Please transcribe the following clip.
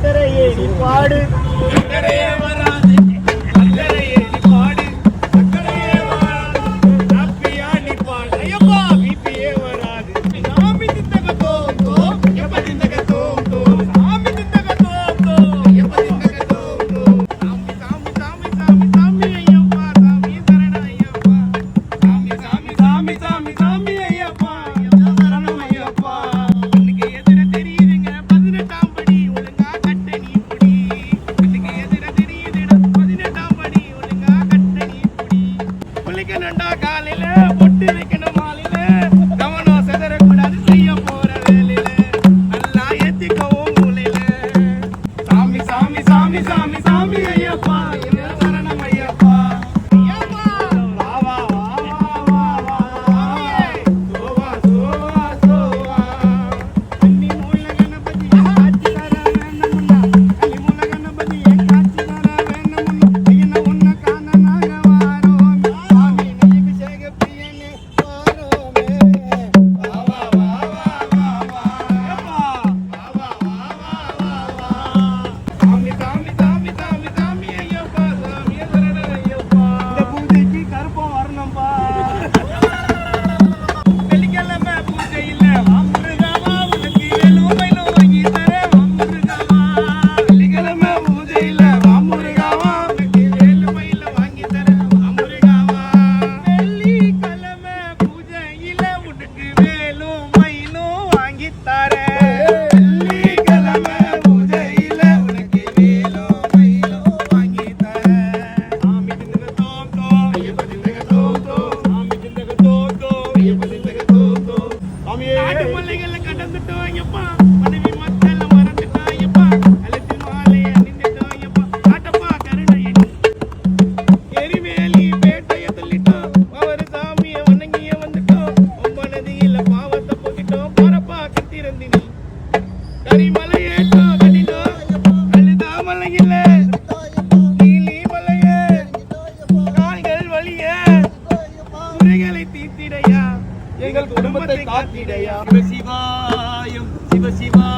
அக்கறையே நீ பாடு அக்கறையே வராது அக்கறையே நீ பாடு அக்கறையே வராது ஹாப்பியா நீ பாடு ஐயப்பா பிபியே வராது சாமி திந்தக தோம் தோம் எப்ப திந்தக தோம் தோம் சாமி திந்தக தோம் தோம் எப்ப திந்தக தோம் தோம் சாமி சாமி சாமி சாமி சாமி ஐயப்பா சாமி சரண ஐயப்பா சாமி சாமி சாமி சாமி சாமி ஐயப்பா சரணம் ஐயப்பா இன்னைக்கு எதிர தெரியுதுங்க 18ஆம் படி ஒழுங்கா கட்ட நீ புடி இன்னைக்கு எதிர தெரியுதுடா 18ஆம் படி ஒழுங்கா கட்ட நீ புடி குளிக்கணும்டா காலையில பொட்டு வைக்கணும் மாலையில கவனம் செதறக்கூடாது செய்ய போற வேலையில நல்லா ஏத்திக்கவும் மூலையில சாமி சாமி சாமி சாமி சாமி ஐயப்பா சரணம் ஐயப்பா ஐயப்பா வா வா வா வா வா சாமியே சோவா சோவா சோவா அன்னி மூல கணபதி ஆச்சி தர வேணும்னா அன்னி மூல கணபதி ஆச்சி தர வேணும்னா ஐயன உன்ன காண நாங்க வாரோம் சாமி நீ அபிஷேக பிரியனே வாரோமே வா வா வா வா வா வா ஐயப்பா வா வா வா வா வா சாமி சாமி சாமி சாமி சாமி ஐயப்பா சாமி சரண ஐயப்பா இந்த பூஜைக்கு கருப்பம் வரணும்பா வெள்ளிக்கிழமை பூஜையில வாமுருகாவா உனக்கு வேலும் மயிலும் வாங்கி தரேன் வாமுருகாவா வெள்ளிக்கிழமை பூஜையில வாமுருகாவா உனக்கு வேலும் மயிலும் வாங்கி தரேன் வாமுருகாவா வெள்ளிக்கிழமை பூஜையில உனக்கு வேலும் மயிலும் வாங்கி தரேன் வெள்ளிக்கிழமை பூஜையில உனக்கு வேலும் மயிலும் வாங்கி தரேன் சாமி திந்தக தோம் தோம் ஐயப்ப திந்தக தோம் தோம் சாமி திந்தக தோம் தோம் ஐயப்ப திந்தக தோம் தோம் சாமியே காட்டு மலைகளை கடந்துட்டோம் ஐயப்பா மனைவி மக்கள் மறந்துட்டோம் ஐயப்பா அழைத்து மாலை அணிந்துட்டோம் ஐயப்பா காட்டப்பா கருணையை எரிமேலி பேட்டைய தள்ளிட்டோம் அவர் சாமியை வணங்கிய வந்துட்டோம் ஒன்பனதியில பாவத்தை போக்கிட்டோம் போறப்பா கத்திரந்தினி கரிமலையேட்டோ கடினோ அழுதா மலையில நீலி மலையே கால்கள் வலிய குறைகளை தீர்த்திடையா எங்கள் குடும்பத்தை காத்திடையா சிவசிவாயம் சிவசிவா